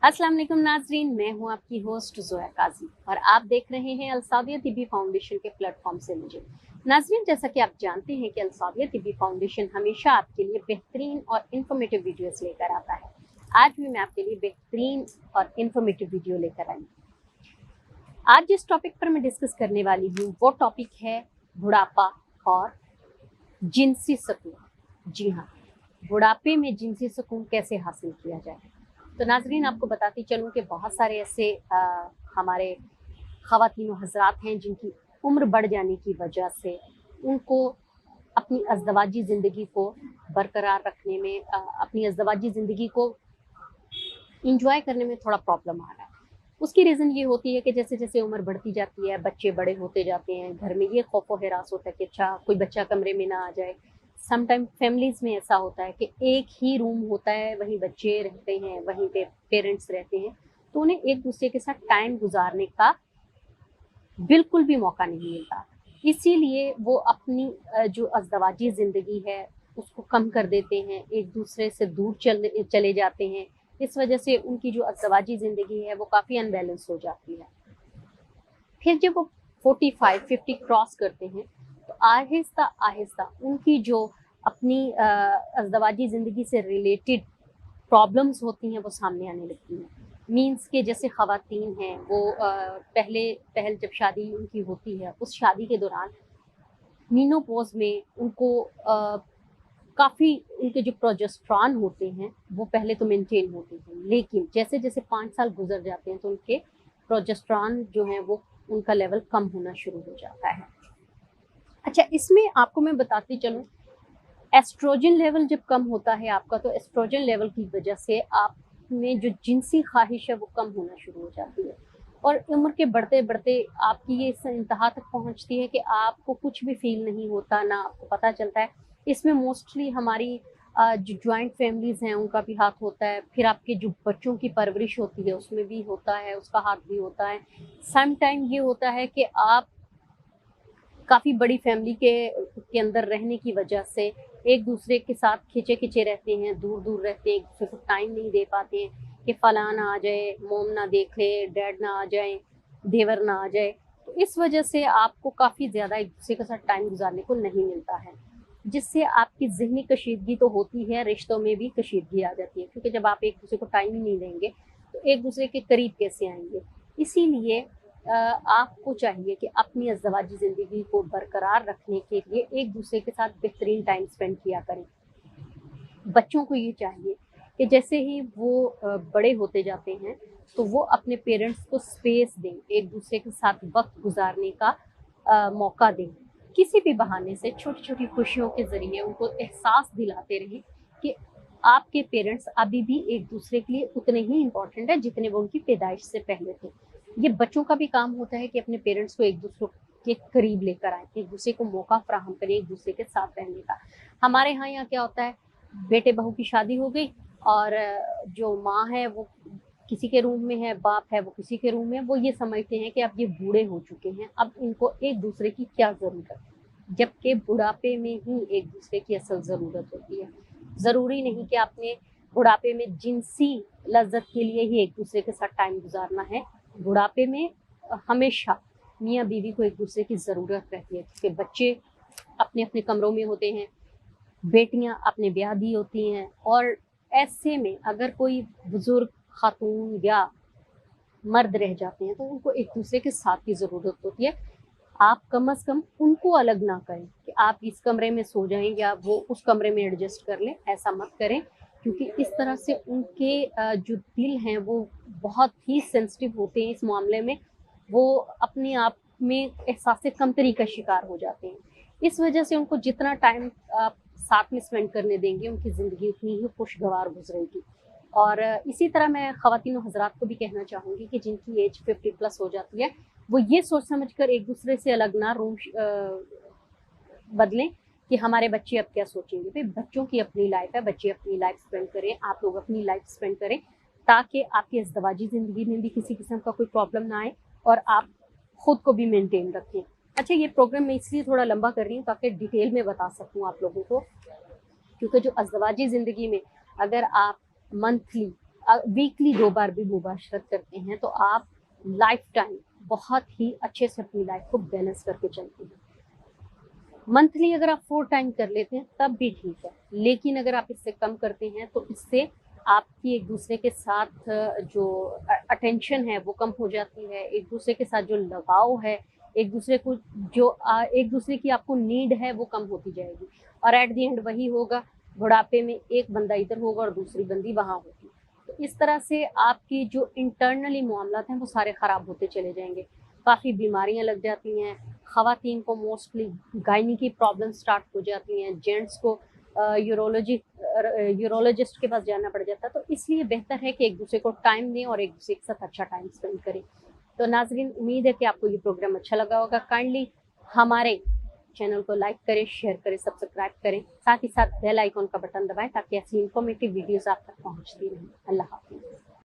अस्सलाम वालेकुम नाजरीन, मैं हूं आपकी होस्ट जोया काजी और आप देख रहे हैं अलसादिया तिब्बी फाउंडेशन के प्लेटफॉर्म से मुझे। नाजरीन, जैसा कि आप जानते हैं कि अलसादिया तिब्बी फाउंडेशन हमेशा आपके लिए बेहतरीन और इन्फॉर्मेटिव वीडियोस लेकर आता है। आज भी मैं आपके लिए बेहतरीन और इन्फॉर्मेटिव वीडियो लेकर आई। आज जिस टॉपिक पर मैं डिस्कस करने वाली हूँ वो टॉपिक है बुढ़ापा और जिनसी सुकून। जी हाँ, बुढ़ापे में जिनसी सुकून कैसे हासिल किया जाए। तो नाजरीन, आपको बताती चलूँ कि बहुत सारे ऐसे हमारे ख़वातीन व हज़रात हैं जिनकी उम्र बढ़ जाने की वजह से उनको अपनी अज़दवाजी ज़िंदगी को बरकरार रखने में अपनी अज़दवाजी ज़िंदगी को इंजॉय करने में थोड़ा प्रॉब्लम आ रहा है। उसकी रीज़न ये होती है कि जैसे जैसे उम्र बढ़ती जाती है, बच्चे बड़े होते जाते हैं, घर में ये खौफ व हिरास होता है कि अच्छा कोई बच्चा कमरे में ना आ जाए। समटाइम फैमिलीज में ऐसा होता है कि एक ही रूम होता है, वहीं बच्चे रहते हैं, वहीं पे पेरेंट्स रहते हैं, तो उन्हें एक दूसरे के साथ टाइम गुजारने का बिल्कुल भी मौका नहीं मिलता। इसीलिए वो अपनी जो अज़दवाजी ज़िंदगी है उसको कम कर देते हैं, एक दूसरे से दूर चले जाते हैं। इस वजह से उनकी जो अज़दवाजी ज़िंदगी है वो काफ़ी अनबैलेंस हो जाती है। फिर जब वो 45-50 क्रॉस करते हैं तो आहिस्ता आहिस्ता उनकी जो अपनी अज़दवाजी ज़िंदगी से रिलेटेड प्रॉब्लम्स होती हैं वो सामने आने लगती हैं। मीन्स के जैसे ख़वातीन हैं वो पहल जब शादी उनकी होती है, उस शादी के दौरान मीनोपॉज़ में उनको काफ़ी उनके जो प्रोजेस्टेरॉन होते हैं वो पहले तो मेंटेन होते हैं, लेकिन जैसे जैसे 5 साल गुजर जाते हैं तो उनके प्रोजेस्टेरॉन जो है वो उनका लेवल कम होना शुरू हो जाता है। अच्छा, इसमें आपको मैं बताती चलूँ, एस्ट्रोजन लेवल जब कम होता है आपका, तो एस्ट्रोजन लेवल की वजह से आप में जो जिनसी ख्वाहिश है वो कम होना शुरू हो जाती है और उम्र के बढ़ते बढ़ते आपकी ये इस इंतहा तक पहुंचती है कि आपको कुछ भी फील नहीं होता, ना आपको पता चलता है। इसमें मोस्टली हमारी जो जॉइंट फैमिलीज़ हैं उनका भी हाथ होता है, फिर आपके जो बच्चों की परवरिश होती है उसमें भी होता है, उसका हाथ भी होता है। सम टाइम ये होता है कि आप काफ़ी बड़ी फैमिली के अंदर रहने की वजह से एक दूसरे के साथ खिंचे-खिंचे रहते हैं, दूर-दूर रहते हैं, एक दूसरे को टाइम नहीं दे पाते हैं कि फलाँ ना आ जाए, मॉम ना देख ले, डैड ना आ जाएँ, देवर ना आ जाए। तो इस वजह से आपको काफ़ी ज़्यादा एक दूसरे के साथ टाइम गुज़ारने को नहीं मिलता है, जिससे आपकी ज़हनी कशीदगी तो होती है, रिश्तों में भी कशीदगी आ जाती है, क्योंकि जब आप एक दूसरे को टाइम ही नहीं देंगे, तो एक दूसरे के करीब कैसे आएँगे? इसीलिए आपको चाहिए कि अपनी अज़दवाजी ज़िंदगी को बरकरार रखने के लिए एक दूसरे के साथ बेहतरीन टाइम स्पेंड किया करें। बच्चों को ये चाहिए कि जैसे ही वो बड़े होते जाते हैं तो वो अपने पेरेंट्स को स्पेस दें, एक दूसरे के साथ वक्त गुजारने का मौका दें। किसी भी बहाने से छोटी-छोटी खुशियों के ज़रिए उनको एहसास दिलाते रहें कि आपके पेरेंट्स अभी भी एक दूसरे के लिए उतने ही इम्पोर्टेंट है जितने वो उनकी पैदाइश से पहले थे। ये बच्चों का भी काम होता है कि अपने पेरेंट्स को एक दूसरे के करीब लेकर आएँ, एक दूसरे को मौका फ़राहम करें एक दूसरे के साथ रहने का। हमारे यहाँ क्या होता है, बेटे बहू की शादी हो गई और जो माँ है वो किसी के रूम में है, बाप है वो किसी के रूम में है, वो ये समझते हैं कि अब ये बूढ़े हो चुके हैं, अब इनको एक दूसरे की क्या ज़रूरत है, जबकि बुढ़ापे में ही एक दूसरे की असल ज़रूरत होती है। ज़रूरी नहीं कि आपने बुढ़ापे में जिनसी लज्जत के लिए ही एक दूसरे के साथ टाइम गुजारना है। बुढ़ापे में हमेशा मियाँ बीवी को एक दूसरे की ज़रूरत रहती है, क्योंकि बच्चे अपने अपने कमरों में होते हैं, बेटियां अपने ब्याह दी होती हैं, और ऐसे में अगर कोई बुजुर्ग खातून या मर्द रह जाते हैं तो उनको एक दूसरे के साथ की ज़रूरत होती है। आप कम अज़ कम उनको अलग ना करें कि आप इस कमरे में सो जाएं या वो उस कमरे में एडजस्ट कर लें, ऐसा मत करें, क्योंकि इस तरह से उनके जो दिल हैं वो बहुत ही सेंसिटिव होते हैं इस मामले में, वो अपने आप में एहसास कमतरी का शिकार हो जाते हैं। इस वजह से उनको जितना टाइम आप साथ में स्पेंड करने देंगे उनकी ज़िंदगी उतनी ही खुशगवार गुजरेगी। और इसी तरह मैं ख़वातीन और हज़रात को भी कहना चाहूँगी कि जिनकी एज 50 प्लस हो जाती है वो ये सोच समझ कर एक दूसरे से अलग ना रूम बदलें कि हमारे बच्चे अब क्या सोचेंगे। भाई, बच्चों की अपनी लाइफ है, बच्चे अपनी लाइफ स्पेंड करें, आप लोग अपनी लाइफ स्पेंड करें, ताकि आपकी अज़दवाजी ज़िंदगी में भी किसी किस्म का कोई प्रॉब्लम ना आए और आप खुद को भी मेंटेन रखें। अच्छा, ये प्रोग्राम मैं इसलिए थोड़ा लंबा कर रही हूँ ताकि डिटेल में बता सकूँ आप लोगों को, क्योंकि जो अज़दवाजी ज़िंदगी में अगर आप मंथली वीकली 2 बार भी मुबाशरत करते हैं तो आप लाइफ टाइम बहुत ही अच्छे से अपनी लाइफ को बैलेंस करके चलते हैं। मंथली अगर आप 4 टाइम कर लेते हैं तब भी ठीक है, लेकिन अगर आप इससे कम करते हैं तो इससे आपकी एक दूसरे के साथ जो अटेंशन है वो कम हो जाती है, एक दूसरे के साथ जो लगाव है, एक दूसरे को जो एक दूसरे की आपको नीड है वो कम होती जाएगी और एट द एंड वही होगा, बुढ़ापे में एक बंदा इधर होगा और दूसरी बंदी वहाँ होगी। तो इस तरह से आपकी जो इंटरनली मामलात हैं वो सारे ख़राब होते चले जाएंगे, काफ़ी बीमारियां लग जाती हैं, ख़वातीन को मोस्टली गायनी की प्रॉब्लम स्टार्ट हो जाती हैं, जेंट्स को यूरोलॉजिस्ट के पास जाना पड़ जाता है। तो इसलिए बेहतर है कि एक दूसरे को टाइम दें और एक दूसरे के साथ अच्छा टाइम स्पेंड करें। तो नाजरीन, उम्मीद है कि आपको ये प्रोग्राम अच्छा लगा होगा। काइंडली हमारे चैनल को लाइक करें, शेयर करें, सब्सक्राइब करें, साथ ही साथ बेल आइकॉन का बटन दबाएं ताकि ऐसी इंफॉर्मेटिव वीडियोस आप तक पहुंचती रहें। अल्लाह हाफिज़।